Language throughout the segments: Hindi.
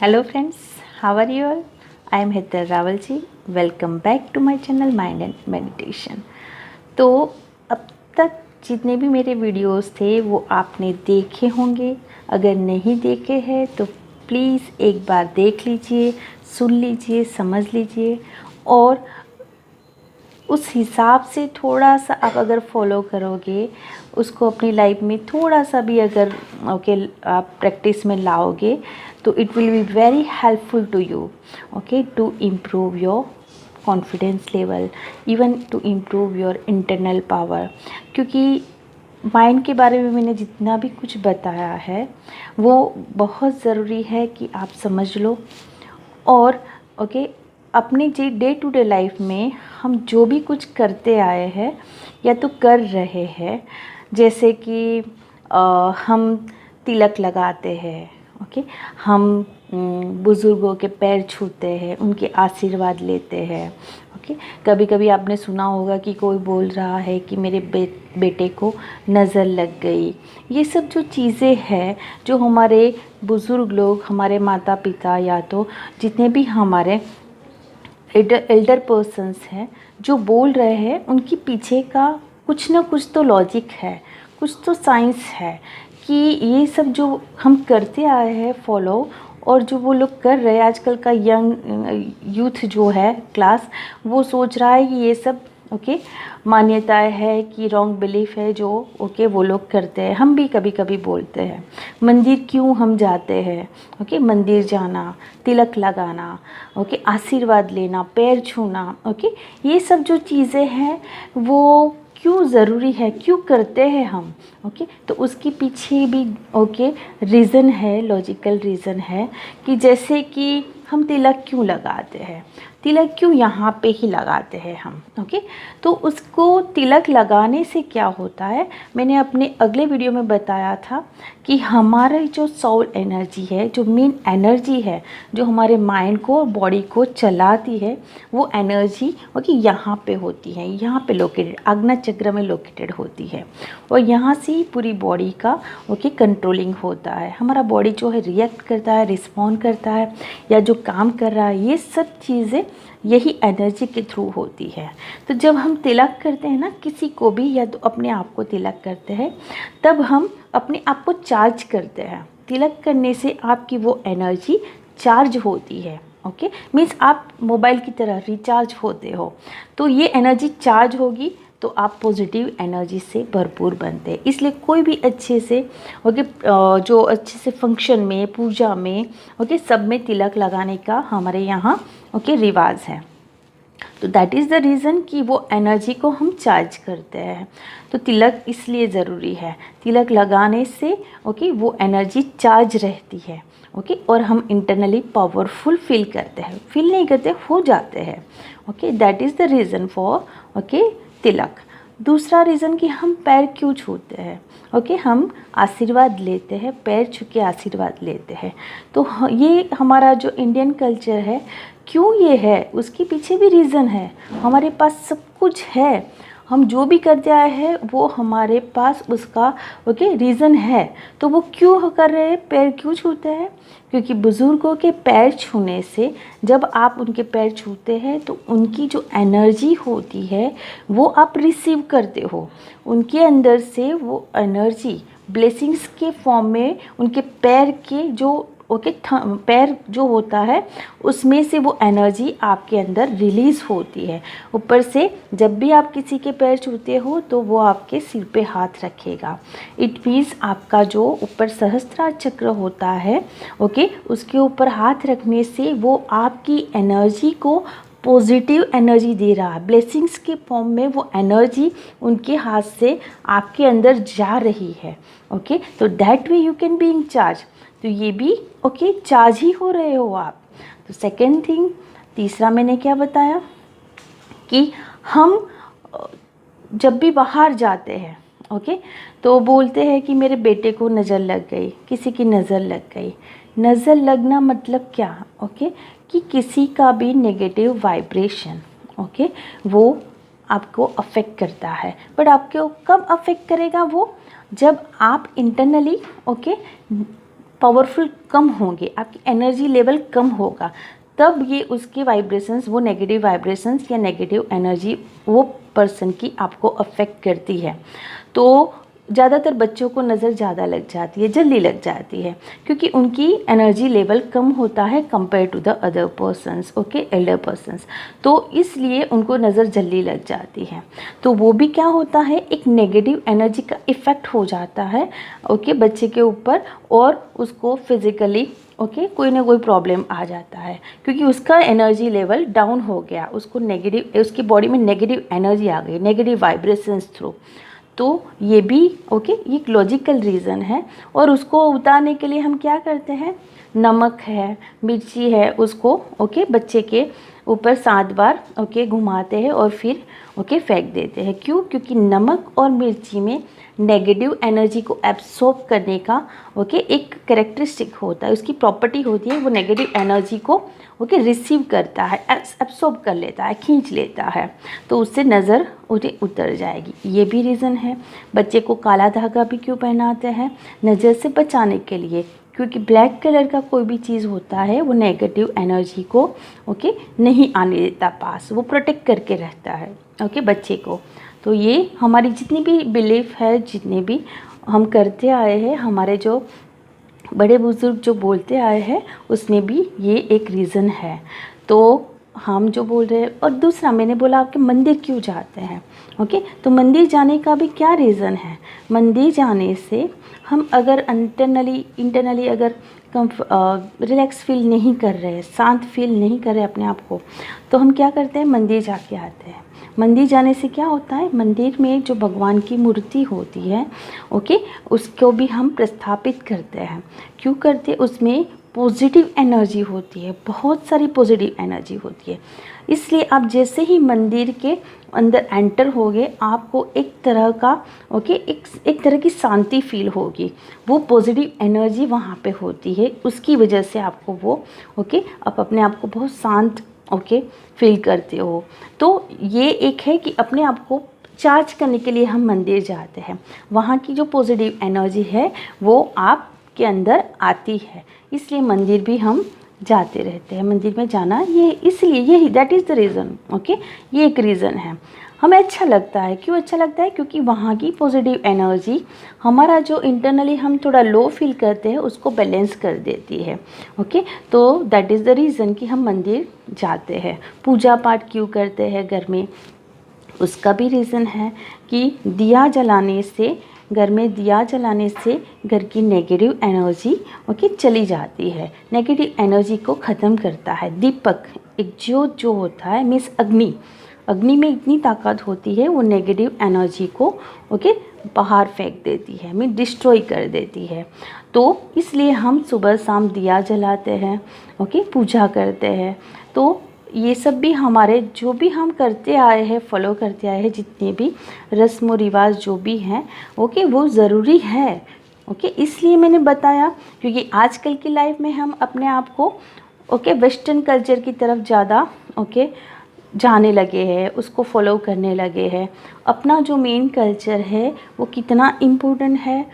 Hello friends, how are you all? I am Hetal Rawalji. Welcome back to my channel Mind and Meditation. तो अब तक जितने भी मेरे वीडियोस थे वो आपने देखे होंगे। अगर नहीं देखे हैं तो प्लीज़ एक बार देख लीजिए, सुन लीजिए, समझ लीजिए और उस हिसाब से थोड़ा सा आप अगर फॉलो करोगे, उसको अपनी लाइफ में थोड़ा सा भी अगर आप प्रैक्टिस में लाओगे तो it will be very helpful to you to improve your confidence level, even to improve your internal power. क्योंकि माइंड के बारे में मैंने जितना भी कुछ बताया है वो बहुत ज़रूरी है कि आप समझ लो। और अपनी जी डे टू डे लाइफ में हम जो भी कुछ करते आए हैं या तो कर रहे हैं, जैसे कि हम तिलक लगाते हैं, हम बुज़ुर्गों के पैर छूते हैं, उनके आशीर्वाद लेते हैं। कभी कभी आपने सुना होगा कि कोई बोल रहा है कि मेरे बेटे को नज़र लग गई। ये सब जो चीज़ें हैं जो हमारे बुज़ुर्ग लोग, हमारे माता पिता या तो जितने भी हमारे एल्डर पर्सन्स हैं जो बोल रहे हैं, उनके पीछे का कुछ ना कुछ तो लॉजिक है, कुछ तो साइंस है कि ये सब जो हम करते आए हैं फॉलो, और जो वो लोग कर रहे हैं आजकल का यंग यूथ जो है क्लास, वो सोच रहा है कि ये सब मान्यताएं है कि रॉन्ग बिलीफ है जो वो लोग करते हैं। हम भी कभी कभी बोलते हैं मंदिर क्यों हम जाते हैं, मंदिर जाना, तिलक लगाना, आशीर्वाद लेना, पैर छूना, ये सब जो चीज़ें हैं वो क्यों ज़रूरी है, क्यों करते हैं हम, तो उसके पीछे भी रीज़न है, लॉजिकल रीज़न है कि जैसे कि हम तिलक क्यों लगाते हैं, तिलक क्यों यहाँ पे ही लगाते हैं हम, तो उसको तिलक लगाने से क्या होता है, मैंने अपने अगले वीडियो में बताया था कि हमारा जो सोल एनर्जी है, जो मेन एनर्जी है जो हमारे माइंड को, बॉडी को चलाती है, वो एनर्जी यहाँ पे होती है, यहाँ पे लोकेटेड, आज्ञा चक्र में लोकेटेड होती है। और यहाँ से ही पूरी बॉडी का कंट्रोलिंग होता है। हमारा बॉडी जो है रिएक्ट करता है, रिस्पॉन्ड करता है, या जो काम कर रहा है, ये सब चीज़ें यही एनर्जी के थ्रू होती है। तो जब हम तिलक करते हैं ना किसी को भी, या तो अपने आप को तिलक करते हैं, तब हम अपने आप को चार्ज करते हैं। तिलक करने से आपकी वो एनर्जी चार्ज होती है। मीन्स आप मोबाइल की तरह रिचार्ज होते हो, तो ये एनर्जी चार्ज होगी तो आप पॉजिटिव एनर्जी से भरपूर बनते हैं। इसलिए कोई भी अच्छे से जो अच्छे से फंक्शन में, पूजा में, सब में तिलक लगाने का हमारे यहाँ रिवाज है। तो दैट इज़ द रीज़न कि वो एनर्जी को हम चार्ज करते हैं। तो तिलक इसलिए ज़रूरी है, तिलक लगाने से वो एनर्जी चार्ज रहती है, और हम इंटरनली पावरफुल फील करते हैं, फील नहीं करते, हो जाते हैं। That is the reason for Tilak. दूसरा रीज़न कि हम पैर क्यों छूते हैं, हम आशीर्वाद लेते हैं, पैर छू के आशीर्वाद लेते हैं। तो ये हमारा जो इंडियन कल्चर है, क्यों ये है, उसके पीछे भी रीज़न है। हमारे पास सब कुछ है, हम जो भी करते आए हैं वो हमारे पास उसका रीज़न है। तो वो क्यों कर रहे हैं, पैर क्यों छूते हैं, क्योंकि बुज़ुर्गों के पैर छूने से, जब आप उनके पैर छूते हैं तो उनकी जो एनर्जी होती है वो आप रिसीव करते हो। उनके अंदर से वो एनर्जी ब्लेसिंग्स के फॉर्म में, उनके पैर के जो पैर जो होता है उसमें से वो एनर्जी आपके अंदर रिलीज़ होती है। ऊपर से जब भी आप किसी के पैर छूते हो तो वो आपके सिर पे हाथ रखेगा। इट मीन्स आपका जो ऊपर सहस्त्रार चक्र होता है, उसके ऊपर हाथ रखने से वो आपकी एनर्जी को पॉजिटिव एनर्जी दे रहा है। ब्लेसिंग्स के फॉर्म में वो एनर्जी उनके हाथ से आपके अंदर जा रही है। तो that way you can be in charge. तो ये भी चार्ज ही हो रहे हो आप। तो सेकेंड थिंग, तीसरा मैंने क्या बताया कि हम जब भी बाहर जाते हैं, तो बोलते हैं कि मेरे बेटे को नज़र लग गई, किसी की नज़र लग गई। नज़र लगना मतलब क्या, कि किसी का भी नेगेटिव वाइब्रेशन, वो आपको अफेक्ट करता है। बट आपको कब अफेक्ट करेगा वो, जब आप इंटरनली पावरफुल कम होंगे, आपकी एनर्जी लेवल कम होगा, तब ये उसके वाइब्रेशंस, वो नेगेटिव वाइब्रेशंस या नेगेटिव एनर्जी वो पर्सन की आपको अफेक्ट करती है। तो ज़्यादातर बच्चों को नज़र ज़्यादा लग जाती है, जल्दी लग जाती है, क्योंकि उनकी एनर्जी लेवल कम होता है compare to the other persons, okay, elder persons. तो इसलिए उनको नज़र जल्दी लग जाती है। तो वो भी क्या होता है, एक नेगेटिव एनर्जी का इफ़ेक्ट हो जाता है, ओके, बच्चे के ऊपर, और उसको फिज़िकली ओके कोई ना कोई प्रॉब्लम आ जाता है, क्योंकि उसका एनर्जी लेवल डाउन हो गया, उसको नेगेटिव, उसकी बॉडी में नेगेटिव एनर्जी आ गई, नेगेटिव वाइब्रेशंस थ्रू। तो ये भी ओके ये एक लॉजिकल रीज़न है। और उसको उतारने के लिए हम क्या करते हैं, नमक है, मिर्ची है, उसको ओके बच्चे के ऊपर 7 बार ओके घुमाते हैं और फिर ओके फेंक देते हैं। क्यों? क्योंकि नमक और मिर्ची में नेगेटिव एनर्जी को एब्सॉर्ब करने का ओके एक कैरेक्टरिस्टिक होता है, उसकी प्रॉपर्टी होती है, वो नेगेटिव एनर्जी को ओके रिसीव करता है, एब्सॉर्ब कर लेता है, खींच लेता है, तो उससे नज़र उतर जाएगी। ये भी रीज़न है। बच्चे को काला धागा भी क्यों पहनाते हैं? नज़र से बचाने के लिए, क्योंकि ब्लैक कलर का कोई भी चीज़ होता है वो नेगेटिव एनर्जी को ओके नहीं आने देता पास, वो प्रोटेक्ट करके रहता है ओके बच्चे को। तो ये हमारी जितनी भी बिलीफ है, जितने भी हम करते आए हैं, हमारे जो बड़े बुजुर्ग जो बोलते आए हैं, उसमें भी ये एक रीज़न है। तो हम जो बोल रहे हैं, और दूसरा मैंने बोला आपके मंदिर क्यों जाते हैं, ओके, तो मंदिर जाने का भी क्या रीज़न है। मंदिर जाने से हम अगर इंटरनली अगर रिलैक्स फील नहीं कर रहे, शांत फील नहीं कर रहे अपने आप को, तो हम क्या करते हैं, मंदिर जाके आते हैं। मंदिर जाने से क्या होता है, मंदिर में जो भगवान की मूर्ति होती है ओके, उसको भी हम प्रस्थापित करते हैं। क्यों करते हैं? उसमें पॉजिटिव एनर्जी होती है, बहुत सारी पॉजिटिव एनर्जी होती है। इसलिए आप जैसे ही मंदिर के अंदर एंटर होगे, आपको एक तरह का ओके एक तरह की शांति फील होगी, वो पॉजिटिव एनर्जी वहाँ पे होती है, उसकी वजह से आपको वो ओके आप अपने आप को बहुत शांत ओके फील करते हो। तो ये एक है कि अपने आप को चार्ज करने के लिए हम मंदिर जाते हैं, वहाँ की जो पॉजिटिव एनर्जी है वो आपके अंदर आती है, इसलिए मंदिर भी हम जाते रहते हैं। मंदिर में जाना ये इसलिए यही that is the reason okay, ये एक रीज़न है। हमें अच्छा लगता है। क्यों अच्छा लगता है? क्योंकि वहाँ की पॉजिटिव एनर्जी हमारा जो इंटरनली हम थोड़ा लो फील करते हैं उसको बैलेंस कर देती है ओके। तो दैट इज़ द रीज़न कि हम मंदिर जाते हैं। पूजा पाठ क्यों करते हैं घर में, उसका भी रीज़न है कि दिया जलाने से, घर में दिया जलाने से घर की नेगेटिव एनर्जी ओके चली जाती है, नेगेटिव एनर्जी को ख़त्म करता है। दीपक एक ज्योत जो होता है मीन्स अग्नि में इतनी ताकत होती है, वो नेगेटिव एनर्जी को ओके बाहर फेंक देती है, मीन डिस्ट्रॉय कर देती है। तो इसलिए हम सुबह शाम दिया जलाते हैं ओके, पूजा करते हैं। तो ये सब भी हमारे जो भी हम करते आए हैं, फॉलो करते आए हैं, जितने भी रस्म और रिवाज जो भी हैं ओके, वो ज़रूरी है ओके। इसलिए मैंने बताया क्योंकि आजकल की लाइफ में हम अपने आप को ओके वेस्टर्न कल्चर की तरफ ज़्यादा ओके जाने लगे हैं, उसको फॉलो करने लगे हैं। अपना जो मेन कल्चर है वो कितना इम्पोर्टेंट है,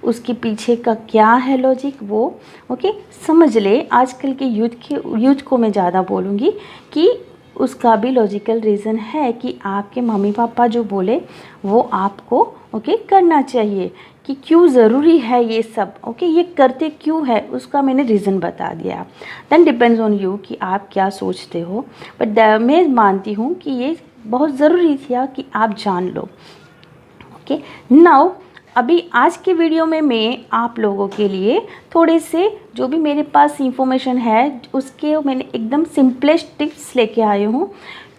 उसके पीछे का क्या है लॉजिक, वो ओके समझ ले। आजकल के यूथ को मैं ज़्यादा बोलूँगी कि उसका भी लॉजिकल रीज़न है कि आपके मम्मी पापा जो बोले वो आपको ओके करना चाहिए। कि क्यों ज़रूरी है ये सब ओके, ये करते क्यों है, उसका मैंने रीज़न बता दिया। देन डिपेंड्स ऑन यू कि आप क्या सोचते हो, बट मैं मानती हूँ कि ये बहुत ज़रूरी था कि आप जान लो ओके। नाउ अभी आज के वीडियो में मैं आप लोगों के लिए थोड़े से जो भी मेरे पास इंफॉर्मेशन है उसके मैंने एकदम सिंपलेस्ट टिप्स लेके आई हूँ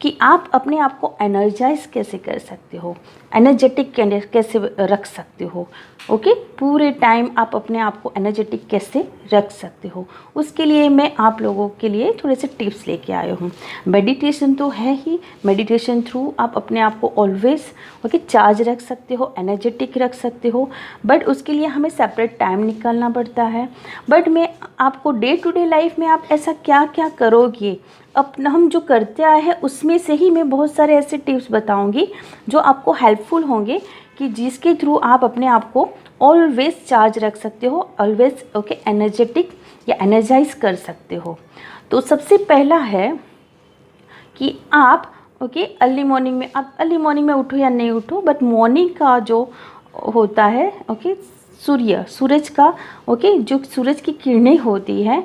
कि आप अपने आप को एनर्जाइज कैसे कर सकते हो, एनर्जेटिक कैसे रख सकते हो ओके। पूरे टाइम आप अपने आप को एनर्जेटिक कैसे रख सकते हो, उसके लिए मैं आप लोगों के लिए थोड़े से टिप्स लेके आए हूँ। मेडिटेशन तो है ही, मेडिटेशन थ्रू आप अपने आप को ऑलवेज ओके चार्ज रख सकते हो, एनर्जेटिक रख सकते हो, बट उसके लिए हमें सेपरेट टाइम निकालना पड़ता है। बट मैं आपको डे टू डे लाइफ में आप ऐसा क्या क्या करोगे, अपना हम जो करते आए हैं उसमें से ही मैं बहुत सारे ऐसे टिप्स बताऊंगी जो आपको हेल्पफुल होंगे कि जिसके थ्रू आप अपने आप को ऑलवेज चार्ज रख सकते हो, ऑलवेज ओके एनर्जेटिक या एनर्जाइज कर सकते हो। तो सबसे पहला है कि आप ओके अर्ली मॉर्निंग में, आप अर्ली मॉर्निंग में उठो या नहीं उठो, बट मॉर्निंग का जो होता है ओके सूरज का ओके जो सूरज की किरणें होती है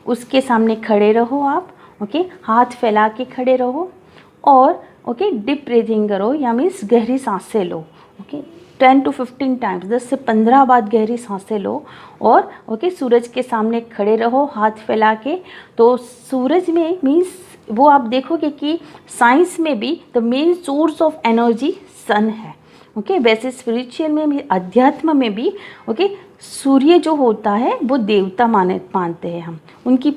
उसके सामने खड़े रहो आप ओके, हाथ फैला के खड़े रहो और ओके डीप ब्रीथिंग करो या मीन्स गहरी सांसें लो ओके 10 to 15 टाइम्स, 10 से 15 बार गहरी सांसें लो और ओके सूरज के सामने खड़े रहो हाथ फैला के। तो सूरज में मीन्स वो आप देखोगे कि साइंस में भी the main source of energy sun है ओके। वैसे स्पिरिचुअल में भी, अध्यात्म में भी ओके सूर्य जो होता है वो देवता मानते हैं हम, उनकी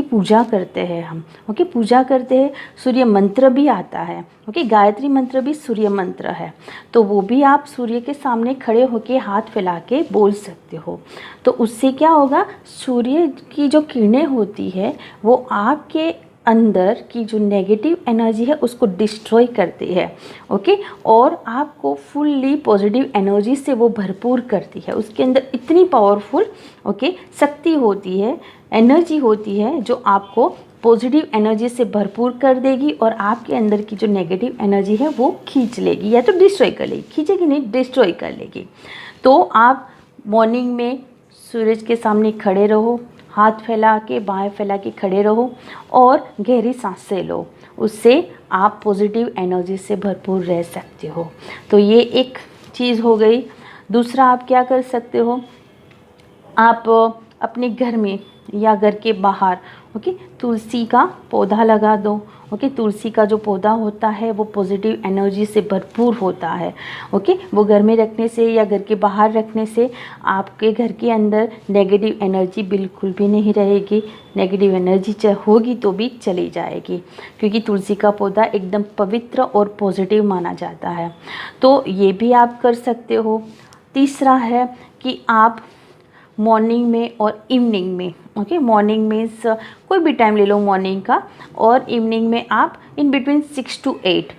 पूजा करते हैं हम ओके, पूजा करते हैं। सूर्य मंत्र भी आता है ओके, गायत्री मंत्र भी सूर्य मंत्र है, तो वो भी आप सूर्य के सामने खड़े होके हाथ फैला के बोल सकते हो। तो उससे क्या होगा, सूर्य की जो किरणें होती है वो आपके अंदर की जो नेगेटिव एनर्जी है उसको डिस्ट्रॉय करती है ओके, और आपको फुल्ली पॉजिटिव एनर्जी से वो भरपूर करती है। उसके अंदर इतनी पावरफुल ओके शक्ति होती है, एनर्जी होती है जो आपको पॉजिटिव एनर्जी से भरपूर कर देगी और आपके अंदर की जो नेगेटिव एनर्जी है वो खींच लेगी या तो डिस्ट्रॉय कर लेगी, खींचेगी नहीं डिस्ट्रॉय कर लेगी। तो आप मॉर्निंग में सूरज के सामने खड़े रहो, हाथ फैला के बाएं फैला के खड़े रहो और गहरी सांसें लो, उससे आप पॉजिटिव एनर्जी से भरपूर रह सकते हो। तो ये एक चीज़ हो गई। दूसरा आप क्या कर सकते हो, आप अपने घर में या घर के बाहर ओके तुलसी का पौधा लगा दो ओके। तुलसी का जो पौधा होता है वो पॉजिटिव एनर्जी से भरपूर होता है ओके। वो घर में रखने से या घर के बाहर रखने से आपके घर के अंदर नेगेटिव एनर्जी बिल्कुल भी नहीं रहेगी, नेगेटिव एनर्जी होगी तो भी चली जाएगी, क्योंकि तुलसी का पौधा एकदम पवित्र और पॉजिटिव माना जाता है। तो ये भी आप कर सकते हो। तीसरा है कि आप मॉर्निंग में और इवनिंग में ओके, मॉर्निंग मीन्स कोई भी टाइम ले लो मॉर्निंग का, और इवनिंग में आप इन बिटवीन 6 to 8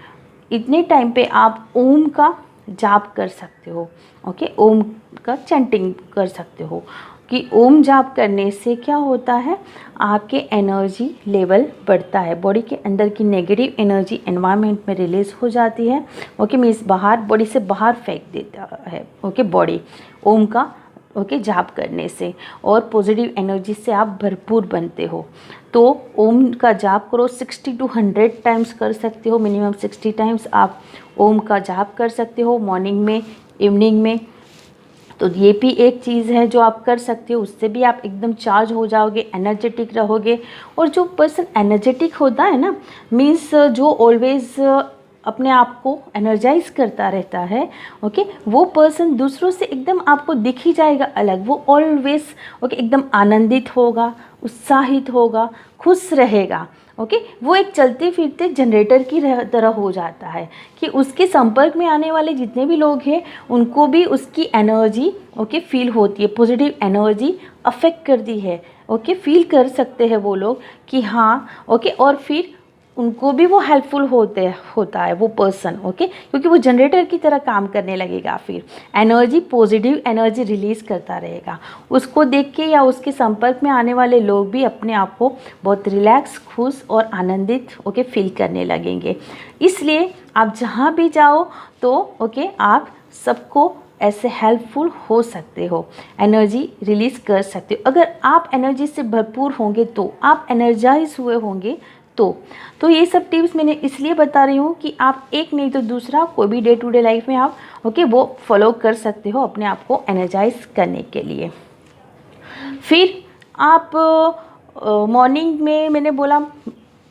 इतने टाइम पे आप ओम का जाप कर सकते हो ओके। ओम का चैंटिंग कर सकते हो कि ओम जाप करने से क्या होता है, आपके एनर्जी लेवल बढ़ता है, बॉडी के अंदर की नेगेटिव एनर्जी एनवायरनमेंट में रिलीज़ हो जाती है ओके, मीन्स बाहर बॉडी से बाहर फेंक देता है ओके बॉडी ओम का ओके जाप करने से, और पॉजिटिव एनर्जी से आप भरपूर बनते हो। तो ओम का जाप करो, 60 to 100 टाइम्स कर सकते हो, मिनिमम 60 टाइम्स आप ओम का जाप कर सकते हो मॉर्निंग में इवनिंग में। तो ये भी एक चीज़ है जो आप कर सकते हो, उससे भी आप एकदम चार्ज हो जाओगे, एनर्जेटिक रहोगे। और जो पर्सन एनर्जेटिक होता है ना, मीन्स जो ऑलवेज अपने आप को एनर्जाइज करता रहता है ओके, वो पर्सन दूसरों से एकदम आपको दिख ही जाएगा अलग। वो ऑलवेज ओके एकदम आनंदित होगा, उत्साहित होगा, खुश रहेगा ओके। वो एक चलते फिरते जनरेटर की तरह हो जाता है कि उसके संपर्क में आने वाले जितने भी लोग हैं उनको भी उसकी एनर्जी ओके फील होती है, पॉजिटिव एनर्जी अफेक्ट करती है ओके, फील कर सकते हैं वो लोग कि हाँ ओके, और फिर उनको भी वो हेल्पफुल होता है वो पर्सन ओके, क्योंकि वो जनरेटर की तरह काम करने लगेगा, फिर एनर्जी पॉजिटिव एनर्जी रिलीज़ करता रहेगा। उसको देख के या उसके संपर्क में आने वाले लोग भी अपने आप को बहुत रिलैक्स, खुश और आनंदित ओके फील करने लगेंगे। इसलिए आप जहाँ भी जाओ तो ओके आप सबको ऐसे हेल्पफुल हो सकते हो, एनर्जी रिलीज़ कर सकते हो। अगर आप एनर्जी से भरपूर होंगे तो आप एनर्जाइज हुए होंगे तो ये सब टिप्स मैंने इसलिए बता रही हूँ कि आप एक नहीं तो दूसरा कोई भी डे टू डे लाइफ में आप ओके वो फॉलो कर सकते हो अपने आप को एनर्जाइज करने के लिए। फिर आप मॉर्निंग में मैंने बोला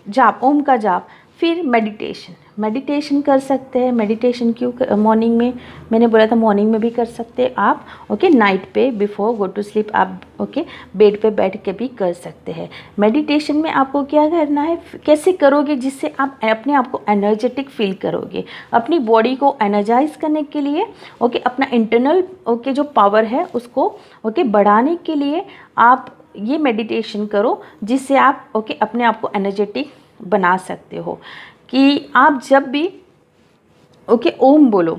जाप, ओम का जाप, फिर मेडिटेशन कर सकते हैं। मेडिटेशन क्यों मॉर्निंग में, मैंने बोला था मॉर्निंग में भी कर सकते हैं आप ओके, नाइट पे बिफोर गो टू स्लीप आप ओके बेड पे बैठ के भी कर सकते हैं। मेडिटेशन में आपको क्या करना है, कैसे करोगे जिससे आप अपने आप को एनर्जेटिक फील करोगे, अपनी बॉडी को एनर्जाइज करने के लिए ओके, अपना इंटरनल ओके जो पावर है उसको ओके बढ़ाने के लिए आप ये मेडिटेशन करो, जिससे आप ओके अपने आप को एनर्जेटिक बना सकते हो। कि आप जब भी ओके ओम बोलो,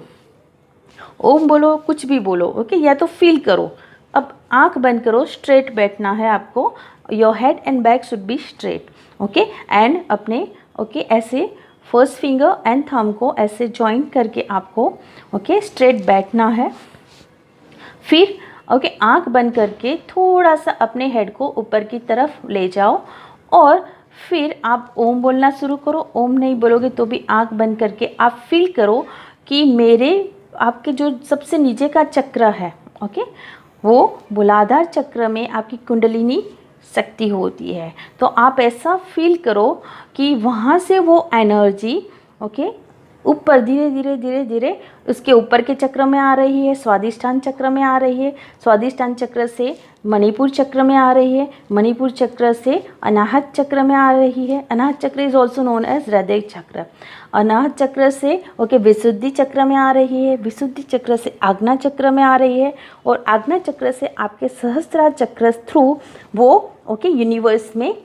ओम बोलो, कुछ भी बोलो, ओके, या तो फील करो। अब आंख बंद करो, स्ट्रेट बैठना है आपको, your head and back should be straight, okay, and अपने ओके ऐसे फर्स्ट फिंगर एंड थंब को ऐसे जॉइंट करके आपको ओके स्ट्रेट बैठना है। फिर ओके आंख बंद करके थोड़ा सा अपने हेड को ऊपर की तरफ ले जाओ और फिर आप ओम बोलना शुरू करो। ओम नहीं बोलोगे तो भी आंख बंद करके आप फील करो कि मेरे आपके जो सबसे नीचे का चक्र है ओके, वो मूलाधार चक्र में आपकी कुंडलिनी शक्ति होती है। तो आप ऐसा फील करो कि वहाँ से वो एनर्जी ओके ऊपर धीरे धीरे धीरे धीरे उसके ऊपर के चक्र में आ रही है, स्वादिष्ठान चक्र में आ रही है, स्वादिष्ठान चक्र से मणिपुर चक्र में आ रही है, मणिपुर चक्र से अनाहत चक्र में आ रही है। अनाहत चक्र इज ऑल्सो नोन एज हृदय चक्र। अनाहत चक्र से ओके विशुद्धि चक्र में आ रही है, विशुद्धि चक्र से आज्ञा चक्र में आ रही है और आज्ञा चक्र से आपके सहस्त्रार चक्र थ्रू वो ओके यूनिवर्स में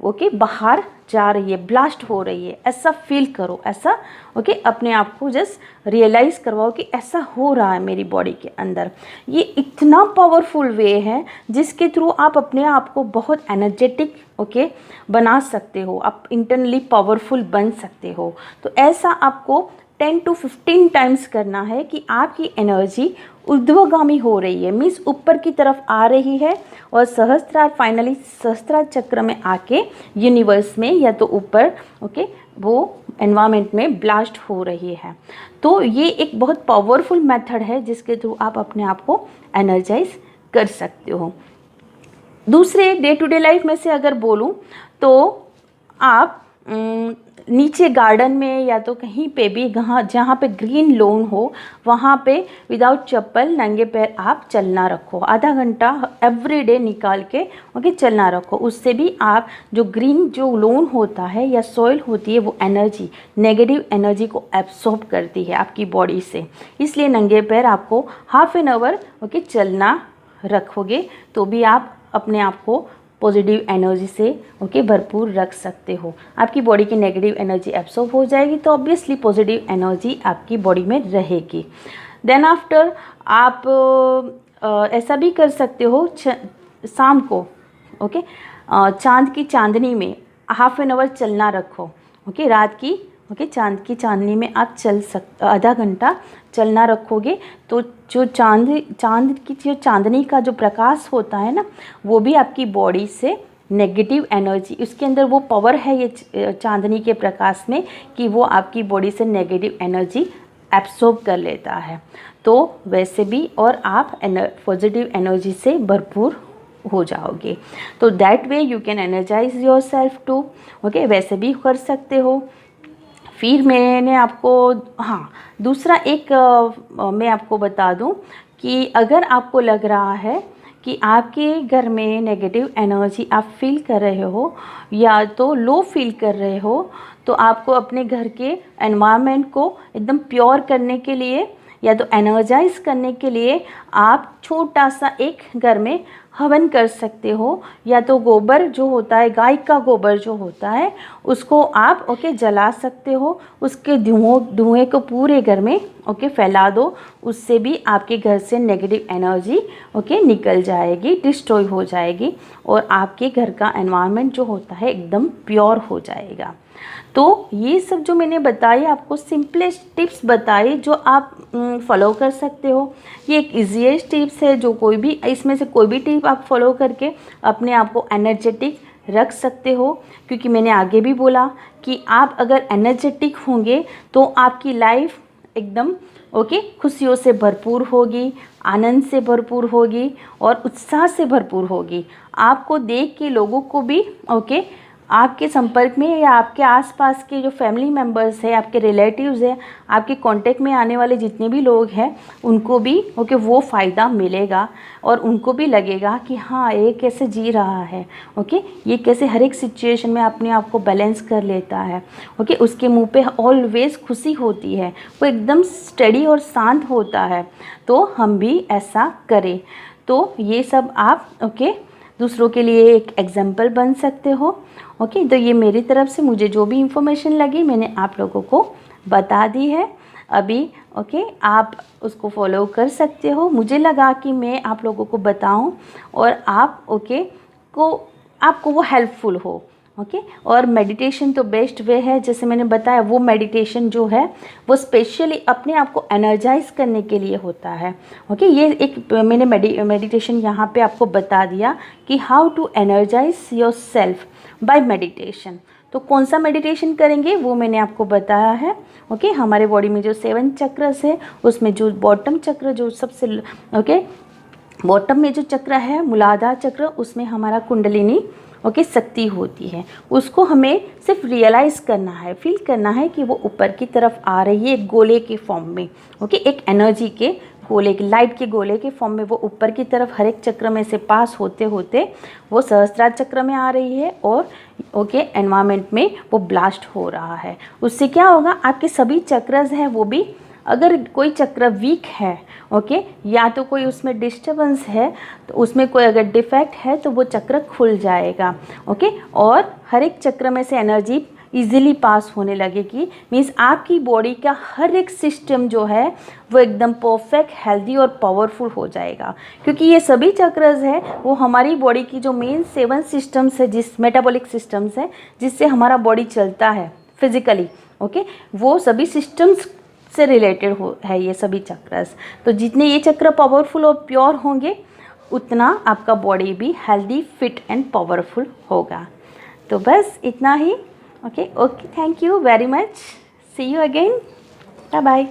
ओके बाहर जा रही है, ब्लास्ट हो रही है। ऐसा फील करो, ऐसा ओके अपने आप को जस्ट रियलाइज़ करवाओ कि ऐसा हो रहा है मेरी बॉडी के अंदर। ये इतना पावरफुल वे है जिसके थ्रू आप अपने आप को बहुत एनर्जेटिक ओके बना सकते हो, आप इंटरनली पावरफुल बन सकते हो। तो ऐसा आपको 10 to 15 टाइम्स करना है कि आपकी एनर्जी ऊर्ध्वगामी हो रही है, मीन्स ऊपर की तरफ आ रही है और सहस्त्रार फाइनली सहस्त्रार चक्र में आके यूनिवर्स में या तो ऊपर ओके वो एनवायरनमेंट में ब्लास्ट हो रही है। तो ये एक बहुत पावरफुल मेथड है जिसके थ्रू आप अपने आप को एनर्जाइज कर सकते हो। दूसरे डे टू डे लाइफ में से अगर बोलूँ तो आप नीचे गार्डन में या तो कहीं पे भी जहाँ पे ग्रीन लॉन हो वहाँ पे विदाउट चप्पल नंगे पैर आप चलना रखो, आधा घंटा एवरी डे निकाल के ओके चलना रखो। उससे भी आप जो ग्रीन जो लॉन होता है या सॉइल होती है वो एनर्जी नेगेटिव एनर्जी को एब्सॉर्ब करती है आपकी बॉडी से, इसलिए नंगे पैर आपको हाफ एन आवर ओके चलना रखोगे तो भी आप अपने आप को पॉजिटिव एनर्जी से ओके भरपूर रख सकते हो। आपकी बॉडी की नेगेटिव एनर्जी एब्सॉर्ब हो जाएगी तो ऑब्वियसली पॉजिटिव एनर्जी आपकी बॉडी में रहेगी। देन आफ्टर आप ऐसा भी कर सकते हो शाम को ओके चांद की चांदनी में हाफ एन आवर चलना रखो ओके, रात की ओके चांद की चांदनी में आप आधा घंटा चलना रखोगे तो जो चांद की जो चांदनी का जो प्रकाश होता है ना वो भी आपकी बॉडी से नेगेटिव एनर्जी, उसके अंदर वो पावर है ये चांदनी के प्रकाश में कि वो आपकी बॉडी से नेगेटिव एनर्जी एब्सॉर्ब कर लेता है। तो वैसे भी और आप पॉजिटिव एनर्जी से भरपूर हो जाओगे। तो that way you can energize yourself too okay, वैसे भी कर सकते हो। फिर मैंने आपको दूसरा एक मैं आपको बता दूं कि अगर आपको लग रहा है कि आपके घर में नेगेटिव एनर्जी आप फील कर रहे हो या तो लो फील कर रहे हो तो आपको अपने घर के एनवायरनमेंट को एकदम प्योर करने के लिए या तो एनर्जाइज करने के लिए आप छोटा सा एक घर में हवन कर सकते हो, या तो गोबर जो होता है गाय का गोबर जो होता है उसको आप ओके जला सकते हो, उसके धुएं को पूरे घर में ओके फैला दो, उससे भी आपके घर से नेगेटिव एनर्जी ओके निकल जाएगी, डिस्ट्रॉय हो जाएगी और आपके घर का एनवायरनमेंट जो होता है एकदम प्योर हो जाएगा। तो ये सब जो मैंने बताई आपको सिंपलेस्ट टिप्स बताई जो आप फॉलो कर सकते हो। ये एक ईजीएस्ट टिप्स है जो कोई भी इसमें से कोई भी टिप आप फॉलो करके अपने आप को एनर्जेटिक रख सकते हो, क्योंकि मैंने आगे भी बोला कि आप अगर एनर्जेटिक होंगे तो आपकी लाइफ एकदम ओके खुशियों से भरपूर होगी, आनंद से भरपूर होगी और उत्साह से भरपूर होगी। आपको देख के लोगों को भी ओके आपके संपर्क में या आपके आसपास के जो फैमिली मेम्बर्स हैं, आपके रिलेटिव्स हैं, आपके कांटेक्ट में आने वाले जितने भी लोग हैं उनको भी ओके वो फ़ायदा मिलेगा और उनको भी लगेगा कि हाँ ये कैसे जी रहा है ओके, ये कैसे हर एक सिचुएशन में अपने आप को बैलेंस कर लेता है ओके, उसके मुंह पे ऑलवेज खुशी होती है, वो एकदम स्टडी और शांत होता है। तो हम भी ऐसा करें। तो ये सब आप ओके दूसरों के लिए एक एग्जाम्पल बन सकते हो ओके। तो ये मेरी तरफ से मुझे जो भी इंफॉर्मेशन लगी मैंने आप लोगों को बता दी है। अभी ओके आप उसको फॉलो कर सकते हो। मुझे लगा कि मैं आप लोगों को बताऊं और आप ओके को आपको वो हेल्पफुल हो। ओके और मेडिटेशन तो बेस्ट वे है, जैसे मैंने बताया वो मेडिटेशन जो है वो स्पेशली अपने आप को एनर्जाइज करने के लिए होता है। ओके ये एक मैंने मेडिटेशन यहाँ पे आपको बता दिया कि how to energize yourself by meditation. तो कौन सा मेडिटेशन करेंगे वो मैंने आपको बताया है। ओके हमारे बॉडी में जो 7 चक्रस है उसमें जो बॉटम चक्र जो सबसे ओके बॉटम में जो चक्र है मूलाधार चक्र, उसमें हमारा कुंडलिनी ओके शक्ति होती है। उसको हमें सिर्फ रियलाइज़ करना है, फील करना है कि वो ऊपर की तरफ आ रही है एक गोले के फॉर्म में। ओके एक एनर्जी के गोले के लाइट के गोले के फॉर्म में वो ऊपर की तरफ हर एक चक्र में से पास होते होते वो सहस्त्रार चक्र में आ रही है और ओके एनवायरनमेंट में वो ब्लास्ट हो रहा है। उससे क्या होगा, आपके सभी चक्रस हैं वो भी, अगर कोई चक्र वीक है ओके या तो कोई उसमें डिस्टर्बेंस है तो उसमें कोई अगर डिफेक्ट है तो वो चक्र खुल जाएगा। ओके और हर एक चक्र में से एनर्जी इजीली पास होने लगेगी। मीन्स आपकी बॉडी का हर एक सिस्टम जो है वो एकदम परफेक्ट हेल्दी और पावरफुल हो जाएगा, क्योंकि ये सभी चक्रस है वो हमारी बॉडी की जो मेन 7 सिस्टम्स है, जिस मेटाबॉलिक सिस्टम्स है जिससे हमारा बॉडी चलता है फिजिकली। ओके वो सभी सिस्टम्स से रिलेटेड है ये सभी चक्रस। तो जितने ये चक्र पावरफुल और प्योर होंगे उतना आपका बॉडी भी हेल्दी फिट एंड पावरफुल होगा। तो बस इतना ही। Okay thank you very much, see you again, bye bye.